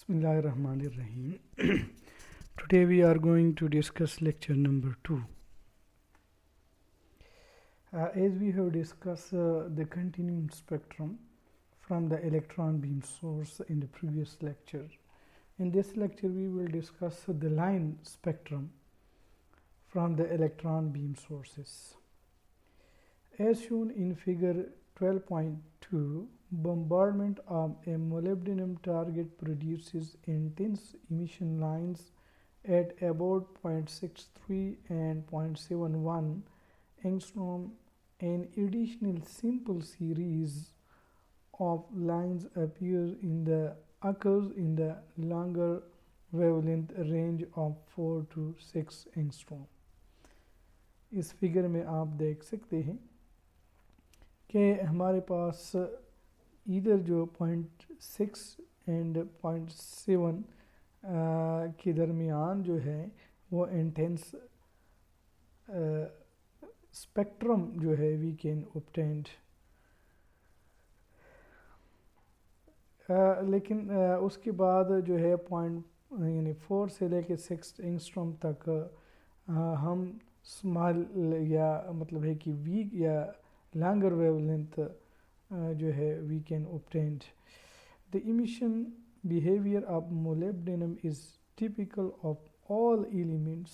Bismillahirrahmanirrahim. Today we are going to discuss lecture number 2. As we have discussed the continuum spectrum from the electron beam source in the previous lecture. In this lecture we will discuss the line spectrum from the electron beam sources. As shown in figure 12.2, bombardment of a molybdenum target produces intense emission lines at about 0.63 and 0.71 angstrom. An additional simple series of lines occurs in the longer wavelength range of 4 to 6 angstrom. इस figure में आप देख सकते हैं कि हमारे पास इधर जो 0.6 एंड 0.7 के दरमियान जो है वो इंटेंस स्पेक्ट्रम जो है वी कैन ऑब्टेन, लेकिन उसके बाद जो है यानी 4 से लेके 6 एंगस्ट्रॉम तक हम स्मॉल या मतलब है कि वीक या लॉन्गर वेवलेंथ जो है we can obtain. The emission behavior of molybdenum is typical of all elements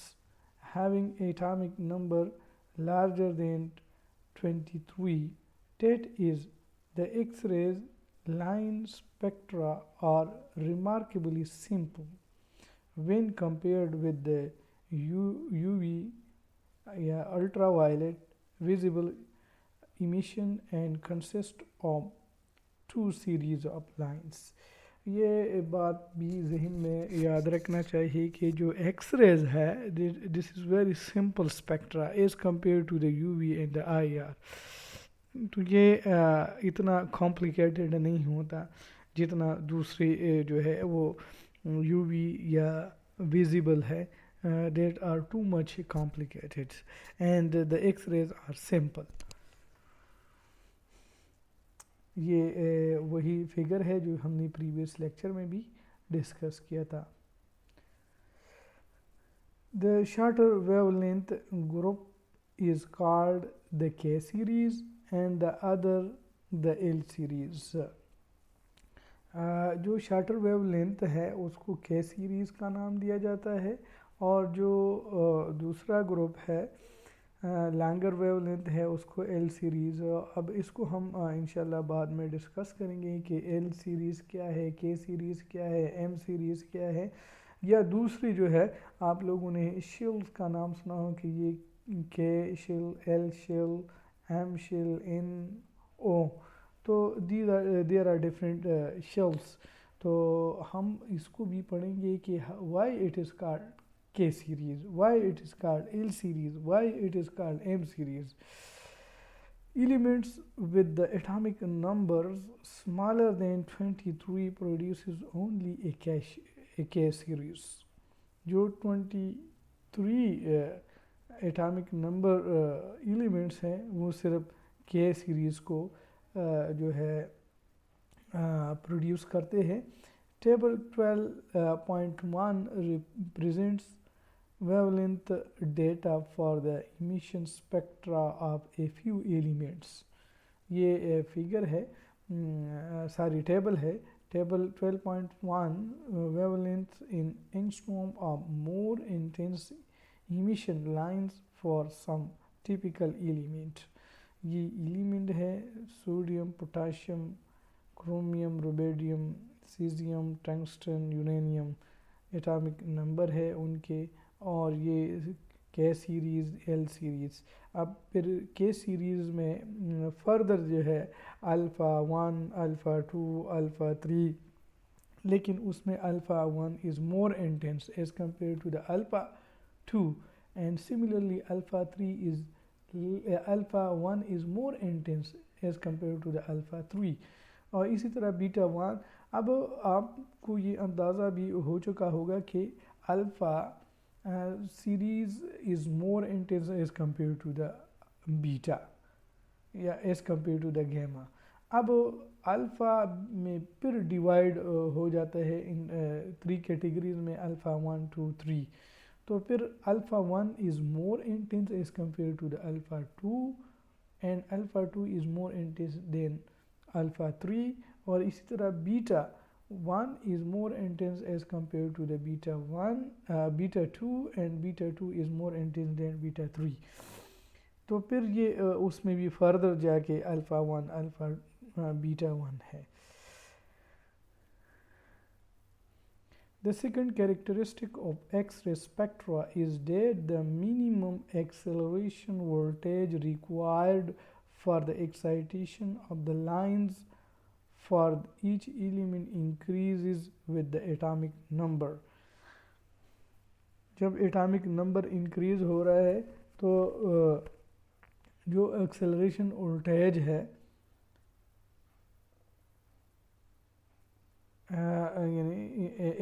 having atomic number larger than 23. That is, the X-rays line spectra are remarkably simple when compared with the UV ultraviolet visible emission and consist of two series of lines. ये बात भी जहन में याद रखना चाहिए कि जो एक्स-रेज है this is very simple spectra as compare to the UV and the IR. तो ये इतना कॉम्प्लिकेटेड नहीं होता जितना दूसरी जो है वो यूवी या विजिबल है. That are too much complicated and the X-rays are simple. ये वही फिगर है जो हमने प्रीवियस लेक्चर में भी डिस्कस किया था. The shorter wavelength group is called the K series and the other the L series. जो शॉर्टर वेवलेंथ है उसको के सीरीज का नाम दिया जाता है और जो दूसरा ग्रुप है लॉन्गर वेवलेंथ है उसको एल सीरीज़. अब इसको हम इंशाल्लाह बाद में डिस्कस करेंगे कि एल सीरीज़ क्या है, के सीरीज़ क्या है, एम सीरीज़ क्या है, या दूसरी जो है आप लोगों ने शेल्स का नाम सुना हो कि ये K shell, L shell, M shell, N O. तो देयर आर डिफरेंट शेल्स. तो हम इसको भी पढ़ेंगे कि why it is called K series, why it is called L series, why it is called M series. Elements with the atomic numbers smaller than 23 produces only a K series. जो 23 atomic number elements हैं वो सिर्फ K series को जो है produce करते हैं. Table 12.1 represents wavelength data for the emission spectra of a few elements. ये फिगर है टेबल है. Table 12.1 wavelength in angstrom of more intense emission lines for some typical element. ये एलिमेंट है sodium, potassium, chromium, rubidium, caesium, tungsten, uranium. Atomic number है उनके और ये के सीरीज़, एल सीरीज़. अब फिर के सीरीज़ में फर्दर जो है अल्फ़ा 1, अल्फ़ा 2, अल्फ़ा 3, लेकिन उसमें alpha 1 is more intense as compare to the alpha 2 and similarly alpha 1 is more intense as compare to the alpha 3. और इसी तरह बीटा 1. अब आपको ये अंदाज़ा भी हो चुका होगा कि alpha series is more intense as compare to the beta या as compare to the gamma. अब अल्फ़ा में फिर डिवाइड हो जाता है इन 3 कैटेगरीज में, अल्फ़ा 1 2 3। तो फिर alpha 1 is more intense as compare to the alpha 2 and alpha 2 is more intense than alpha 3, और इसी तरह beta 1 is more intense as compared to the beta 1, beta 2 and beta 2 is more intense than beta 3। तो फिर ये उसमें भी further जाके alpha 1 alpha beta 1 है। The second characteristic of X-ray spectra is that the minimum acceleration voltage required for the excitation of the lines for each element increases with the atomic number। जब atomic number increase हो रहा है तो जो acceleration voltage है a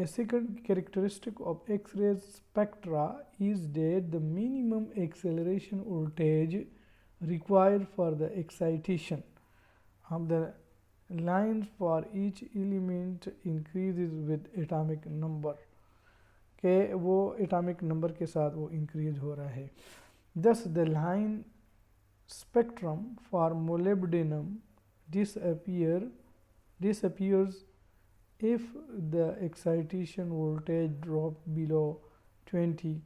second characteristic of X-ray spectra is that the minimum acceleration voltage required for the excitation of the lines for each element increases with atomic number, के वो atomic number के साथ वो इंक्रीज हो रहा है। Thus the line spectrum for molybdenum disappears if the excitation voltage drop below 20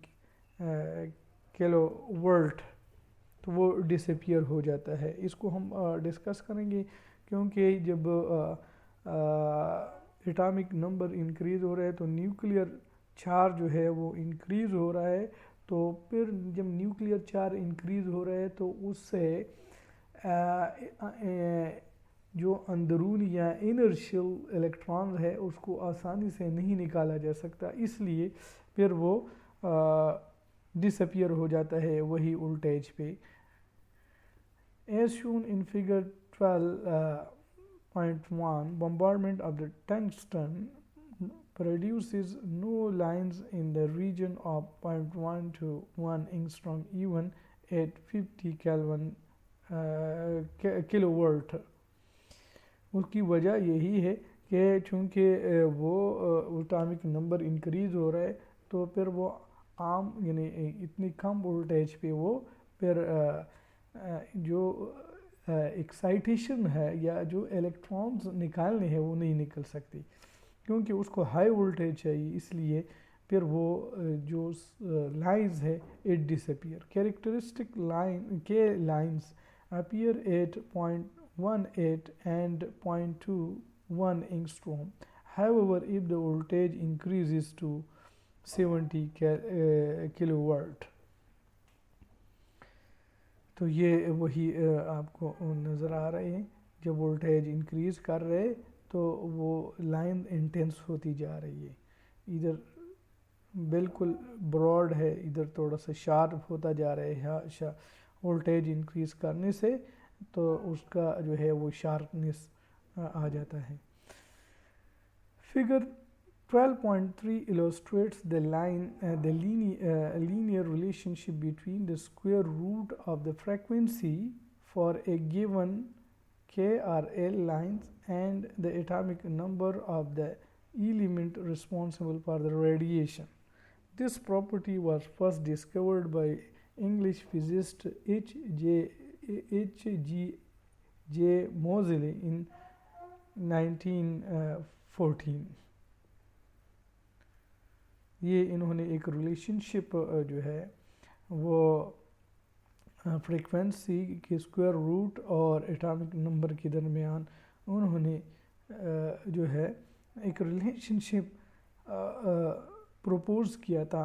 kilovolt, तो वो डिसअपियर हो जाता है। इसको हम डिस्कस करेंगे, क्योंकि जब एटॉमिक नंबर इंक्रीज़ हो रहा है तो न्यूक्लियर चार्ज जो है वो इंक्रीज़ हो रहा है। तो फिर जब न्यूक्लियर चार्ज इंक्रीज़ हो रहा है तो उससे जो अंदरूनी या इनर्शियल इलेक्ट्रॉन है उसको आसानी से नहीं निकाला जा सकता, इसलिए फिर वो डिसअपियर हो जाता है वही वोल्टेज पे। As shown in figure 12.1 bombardment of the tungsten produces no lines in the region of 0.1 to 1 angstrom even at 50 Kelvin kilovolt. उसकी वजह यही है कि चूँकि वो एटॉमिक नंबर इंक्रीज़ हो रहा है तो फिर वो आम यानी इतनी कम वोल्टेज पे वो फिर जो एक्साइटेशन है या जो इलेक्ट्रॉन्स निकालने हैं वो नहीं निकल सकती, क्योंकि उसको हाई वोल्टेज चाहिए, इसलिए फिर वो जो लाइंस है इट डिसअपियर। कैरेक्टरिस्टिक लाइन के lines appear at 0.18 and 0.21 angstrom. However, if the voltage increases to 70 kilowatt, तो ये वही आपको नज़र आ रहे हैं, जब वोल्टेज इंक्रीज़ कर रहे तो वो लाइन इंटेंस होती जा रही है, इधर बिल्कुल ब्रॉड है, इधर थोड़ा सा शार्प होता जा रहा है वोल्टेज इंक्रीज़ करने से, तो उसका जो है वो शार्पनेस आ जाता है। Figure 12.3 illustrates the linear relationship between the square root of the frequency for a given K or L lines and the atomic number of the element responsible for the radiation. This property was first discovered by English physicist H.G. Moseley in 1914। ये इन्होंने एक relationship जो है वो frequency के square root और atomic number के दरमियान उन्होंने जो है एक रिलेशनशिप प्रपोज किया था।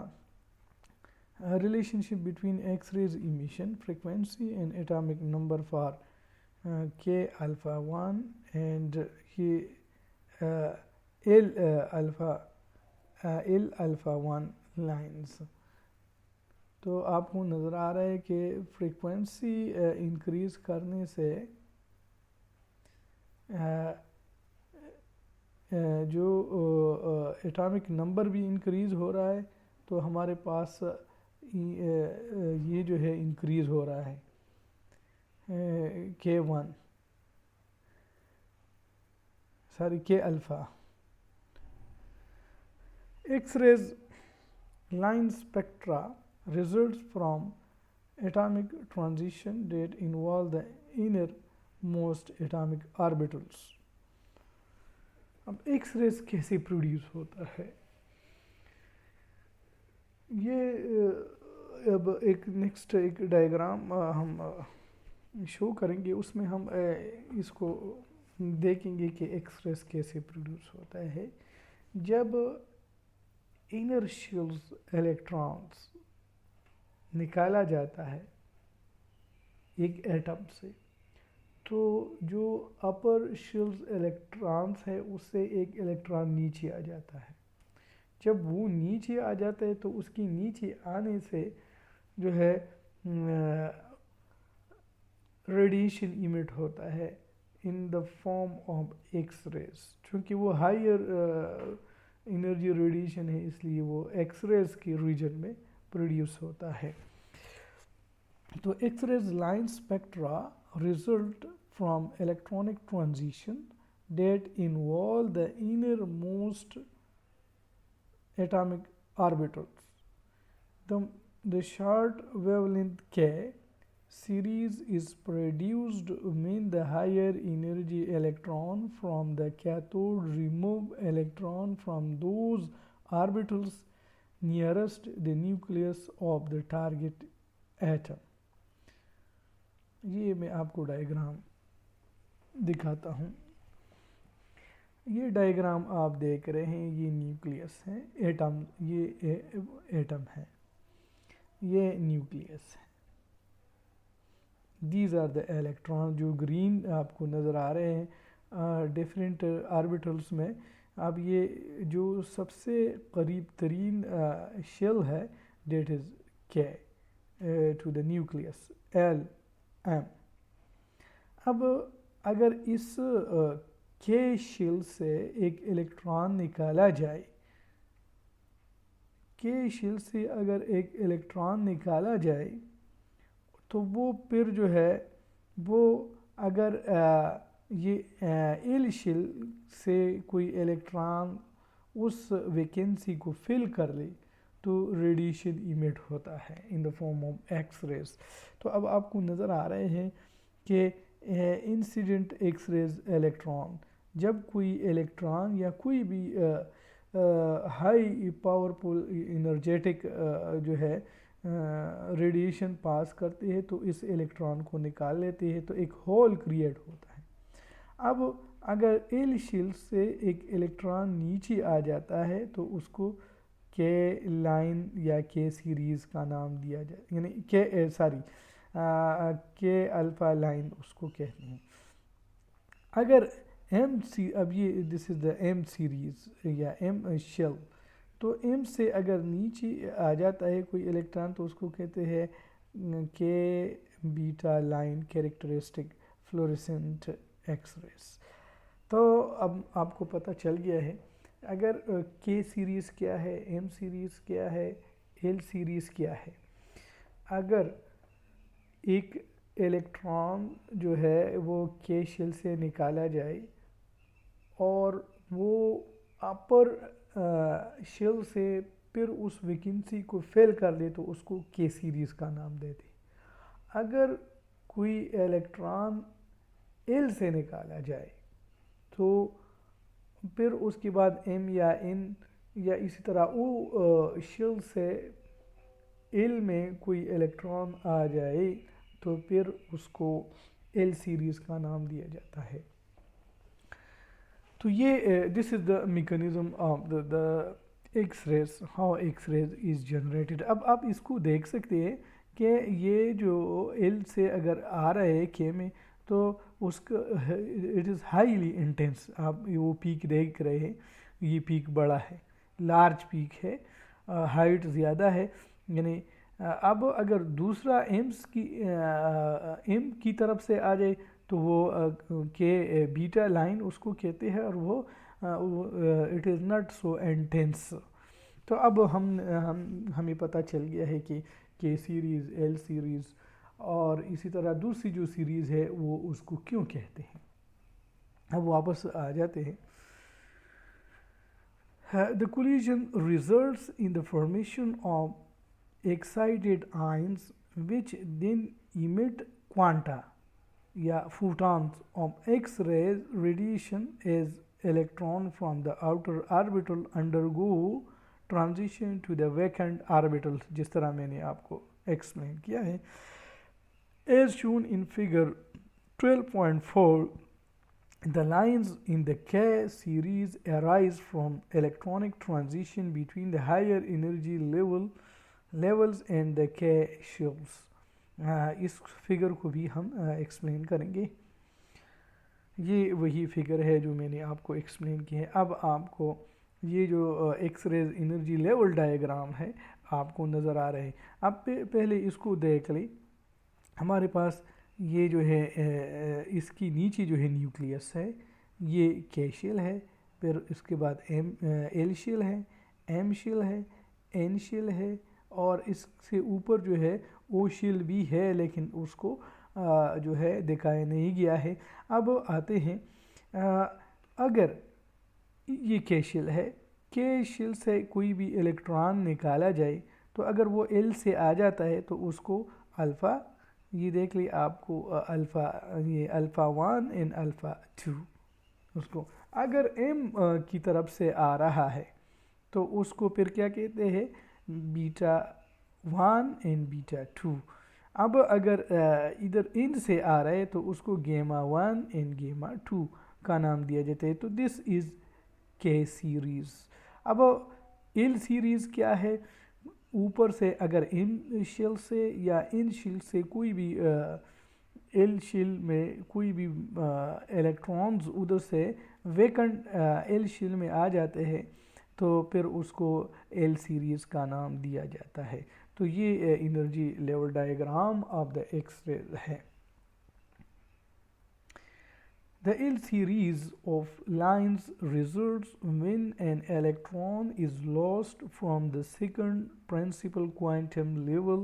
Relationship between X-rays emission frequency and atomic number for K alpha 1 and L alpha 1 lines। तो आपको नज़र आ रहा है कि फ्रीक्वेंसी इंक्रीज़ करने से जो एटॉमिक नंबर भी इंक्रीज़ हो रहा है, तो हमारे पास ये जो है इंक्रीज़ हो रहा है K1। सॉरी के alpha. X-rays line spectra results from atomic transition that involve the innermost atomic orbitals। अब एक्स-रेज कैसे प्रोड्यूस होता है, ये अब एक नेक्स्ट एक डायग्राम हम शो करेंगे, उसमें हम इसको देखेंगे कि एक्स-रेज कैसे प्रोड्यूस होता है। जब इनर्शियल्स इलेक्ट्रॉन्स निकाला जाता है एक एटम से, तो जो अपर शेल्स इलेक्ट्रॉन्स है उससे एक इलेक्ट्रॉन नीचे आ जाता है। जब वो नीचे आ जाता है तो उसकी नीचे आने से जो है रेडिएशन इमिट होता है in the form of X rays. चूँकि वो हायर एनर्जी रेडिएशन है, इसलिए वो एक्स रेज के रीजन में प्रोड्यूस होता है। तो X rays line spectra result from electronic transition that involve the innermost atomic orbitals. The short wavelength K series is produced when the higher energy electron from the cathode remove electron from those orbitals nearest the nucleus of the target atom। ये मैं आपको diagram दिखाता हूँ। ये diagram आप देख रहे हैं, ये न्यूक्लियस है, एटम, ये एटम है, ये न्यूक्लियस है। दीज आर द इलेक्ट्रॉन जो ग्रीन आपको नज़र आ रहे हैं डिफरेंट ऑर्बिटल्स में। अब ये जो सबसे करीब तरीन शेल है that is K to the nucleus L M. अब अगर इस के शेल से एक इलेक्ट्रॉन निकाला जाए, के शेल से अगर एक इलेक्ट्रॉन निकाला जाए तो वो फिर जो है वो अगर ये एल शेल से कोई इलेक्ट्रॉन उस वैकेंसी को फिल कर ले तो रेडिएशन इमिट होता है in the form of X rays. तो अब आपको नज़र आ रहे हैं कि इंसिडेंट एक्स रेज इलेक्ट्रॉन, जब कोई इलेक्ट्रॉन या कोई भी हाई पावरफुल एनर्जेटिक जो है रेडिएशन पास करते हैं तो इस इलेक्ट्रॉन को निकाल लेते हैं, तो एक होल क्रिएट होता है। अब अगर एल शेल से एक इलेक्ट्रॉन नीचे आ जाता है तो उसको के लाइन या के सीरीज़ का नाम दिया जाए, यानी के अल्फ़ा लाइन उसको कहते हैं। अगर एम सी, अब ये this is the M series या एम शेल, तो एम से अगर नीचे आ जाता है कोई इलेक्ट्रॉन तो उसको कहते हैं K beta line characteristic fluorescent X rays. तो अब आपको पता चल गया है अगर के सीरीज़ क्या है, एम सीरीज़ क्या है, एल सीरीज़ क्या है। अगर एक इलेक्ट्रॉन जो है वो के शेल से निकाला जाए और वो अपर शेल से फिर उस वैकेंसी को फिल कर दे तो उसको के सीरीज़ का नाम देते। अगर कोई इलेक्ट्रॉन एल से निकाला जाए तो फिर उसके बाद एम या एन या इसी तरह वो शेल से एल में कोई इलेक्ट्रॉन आ जाए तो फिर उसको एल सीरीज़ का नाम दिया जाता है। तो ये this is the mechanism of the X rays, how X rays is generated. अब आप इसको देख सकते हैं कि ये जो एल से अगर आ रहा है के में तो उसका इट इज़ हाईली इंटेंस। आप वो पीक देख रहे हैं, ये पीक बड़ा है, लार्ज पीक है, हाइट ज़्यादा है। यानी अब अगर दूसरा एम की तरफ से आ जाए तो वो के बीटा लाइन उसको कहते हैं और वो it is not so intense. तो अब हमें पता चल गया है कि के सीरीज़, एल सीरीज़ और इसी तरह दूसरी जो सीरीज़ है वो उसको क्यों कहते हैं। अब वापस आ जाते हैं। The collision results in the formation of excited ions which then emit quanta या photons of X-rays radiation as electron from the outer orbital undergo transition to the vacant orbitals, जिस तरह मैंने आपको एक्सप्लेन किया है। As shown in figure 12.4, the lines in the K series arise from electronic transition between the higher energy levels and the K shells. इस figure को भी हम एक्सप्लेन करेंगे। ये वही फिगर है जो मैंने आपको एक्सप्लेन की है। अब आपको ये जो X rays energy level diagram है आपको नज़र आ रहे हैं। अब पहले इसको देख लें। हमारे पास ये जो है इसकी नीचे जो है न्यूक्लियस है, ये के शेल है, फिर इसके बाद एल शेल है, एम शेल है, एन शेल है, और इससे ऊपर जो है ओ शेल भी है, लेकिन उसको जो है दिखाया नहीं गया है। अब आते हैं, अगर ये के शेल है, के शेल से कोई भी इलेक्ट्रॉन निकाला जाए तो अगर वो एल से आ जाता है तो उसको अल्फ़ा, ये देख ली आपको अल्फ़ा, ये अल्फ़ा 1 एंड अल्फ़ा 2, उसको अगर एम की तरफ से आ रहा है तो उसको फिर क्या कहते हैं, बीटा 1 एंड बीटा 2। अब अगर इधर इन से आ रहा है तो उसको गेमा 1 एंड गेमा 2 का नाम दिया जाता है। तो दिस इज़ के सीरीज़। अब एल सीरीज़ क्या है, ऊपर से अगर इन शेल से या इन शेल से कोई भी एल शेल में कोई भी इलेक्ट्रॉन्स उधर से वेकेंट एल शेल में आ जाते हैं तो फिर उसको एल सीरीज़ का नाम दिया जाता है। तो ये energy level diagram of the X ray है। The L series of lines results when an electron is lost from the second principal quantum level,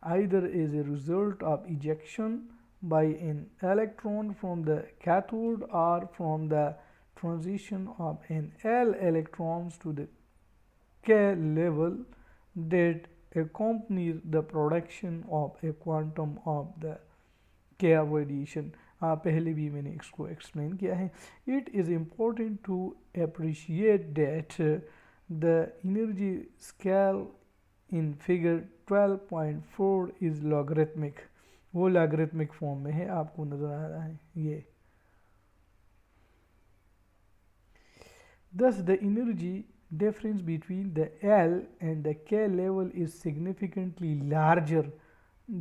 either as a result of ejection by an electron from the cathode or from the transition of an L electrons to the K level that accompanies the production of a quantum of the K radiation। पहले भी मैंने इसको explain किया है। It is important to appreciate that the energy scale in figure 12.4 is logarithmic, वो logarithmic form में है, आपको नज़र आ रहा है ये। Thus the energy difference between the L and the K level is significantly larger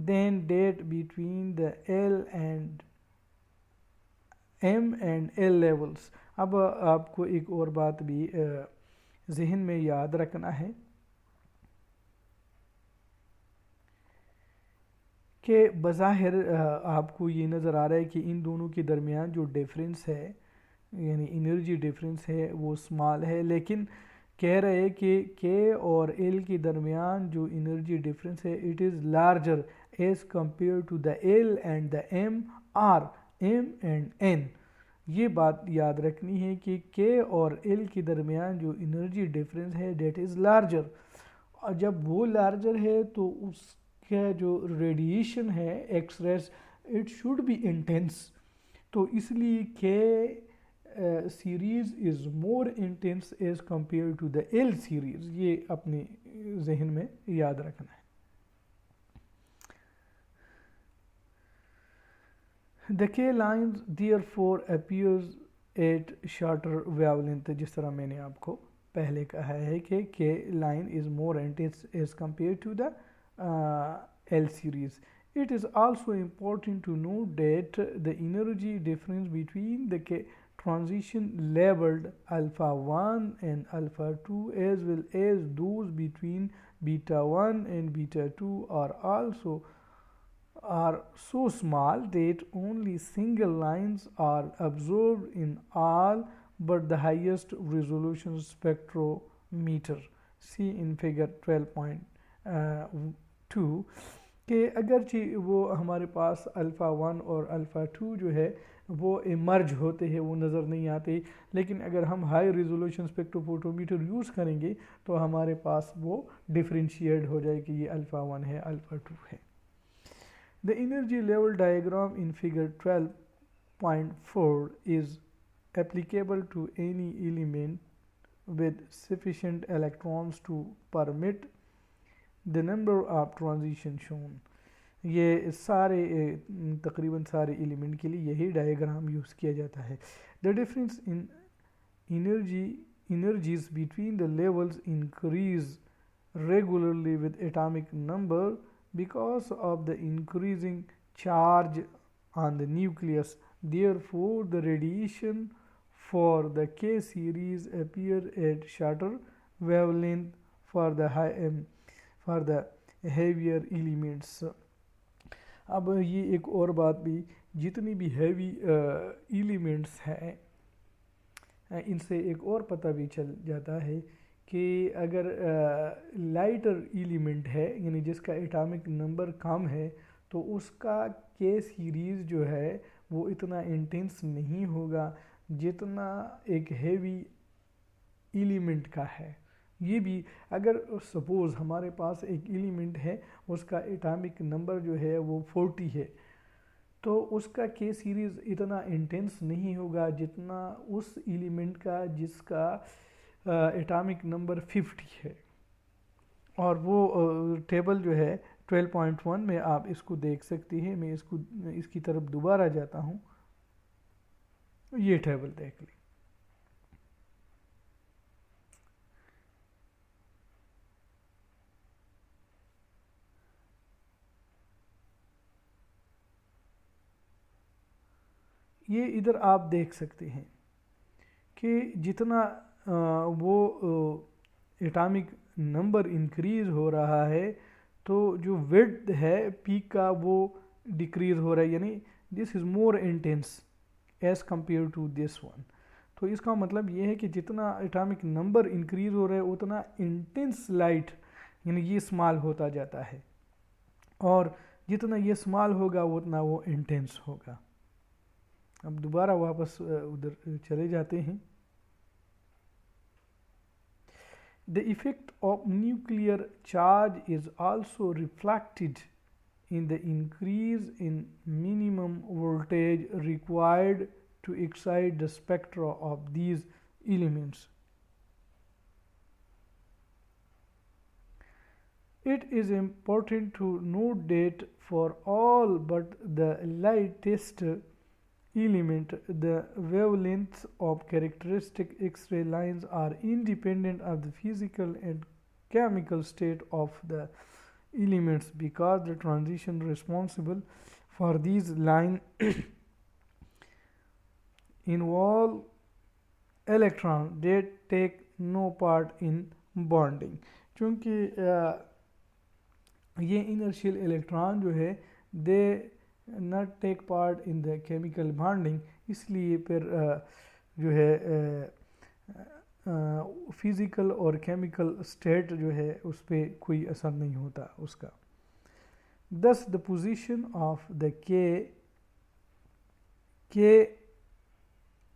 than that between the L and M and L levels. अब आपको एक और बात भी जहन में याद रखना है कि बज़ाहिर आपको ये नज़र आ रहा है कि इन दोनों के दरमियान जो डिफरेंस है, यानी एनर्जी डिफरेंस है, वो स्मॉल है, लेकिन कह रहे हैं कि के और एल के दरमियान जो एनर्जी डिफरेंस है it is larger as compare to the L and the M or M and N. ये बात याद रखनी है कि के और एल के दरमियान जो एनर्जी डिफरेंस है डेट इज़ लार्जर, और जब वो लार्जर है तो उसका जो रेडिएशन है X rays it should be intense. तो इसलिए K series is more intense as compare to the L series. ये अपने जहन में याद रखना है। The K lines therefore appears at shorter wavelength, जिस तरह मैंने आपको पहले कहा है कि K line is more intense as compared to the L series. It is also important to note that the energy difference between the K transition labeled alpha 1 and alpha 2 as well as those between beta 1 and beta 2 are so small that only single lines are absorbed in all but the highest resolution spectrometer, see in figure 12.2 कि अगरचे वो हमारे पास alpha 1 और alpha 2 जो है वो emerge होते हैं, वो नज़र नहीं आते। लेकिन अगर हम हाई रिजोल्यूशन स्पेक्ट्रोफोटोमीटर यूज़ करेंगे तो हमारे पास वो डिफ्रेंशिएट हो जाए कि ये अल्फ़ा 1 है, अल्फ़ा 2 है। The energy level diagram in figure 12.4 is applicable to any element with sufficient electrons to permit the number of transition shown। ये सारे तकरीबन सारे एलिमेंट के लिए यही डायग्राम यूज़ किया जाता है। The difference in energies between the levels increase regularly with atomic number because of the increasing charge on the nucleus. Therefore, the radiation for the K series appear at shorter wavelength for the heavier elements। अब ये एक और बात भी, जितनी भी heavy elements हैं इनसे एक और पता भी चल जाता है कि अगर लाइटर एलिमेंट है यानी जिसका एटॉमिक नंबर कम है तो उसका के सीरीज़ जो है वो इतना इंटेंस नहीं होगा जितना एक हैवी एलिमेंट का है। ये भी अगर सपोज़ हमारे पास एक एलिमेंट है उसका एटॉमिक नंबर जो है वो 40 है तो उसका के सीरीज़ इतना इंटेंस नहीं होगा जितना उस एलिमेंट का जिसका एटॉमिक नंबर 50 है। और वो टेबल जो है 12.1 में आप इसको देख सकते हैं। मैं इसकी तरफ दोबारा जाता हूँ, ये टेबल देख ली। ये इधर आप देख सकते हैं कि जितना वो एटॉमिक नंबर इंक्रीज़ हो रहा है तो जो विड्थ है पीक का वो डिक्रीज़ हो रहा है, यानी this is more intense as compare to this one. तो इसका मतलब ये है कि जितना एटॉमिक नंबर इंक्रीज़ हो रहा है उतना इंटेंस लाइट यानी ये स्मॉल होता जाता है, और जितना ये स्मॉल होगा उतना वो इंटेंस होगा। अब दोबारा वापस उधर चले जाते हैं। The effect of nuclear charge is also reflected in the increase in minimum voltage required to excite the spectra of these elements. It is important to note that for all but the lightest element, the wavelengths of characteristic X-ray lines are independent of the physical and chemical state of the elements, because the transition responsible for these lines involve electrons that take no part in bonding। चूँकि ये inertial electron जो है they not take part in the chemical bonding, इसलिए फिर जो है physical और chemical state जो है उस पर कोई असर नहीं होता उसका। दस द पोजीशन ऑफ द के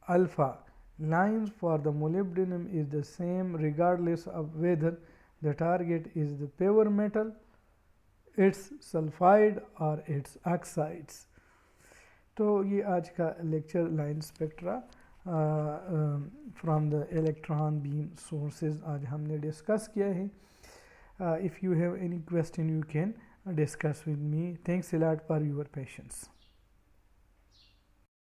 alpha lines for the molybdenum is the same regardless of whether the target is the pure metal, it's sulphide और इट्स ऑक्साइड्स। तो ये आज का lecture line spectra from the electron beam sources आज हमने discuss किया है। If you have any question you can discuss with me. Thanks a lot for your patience.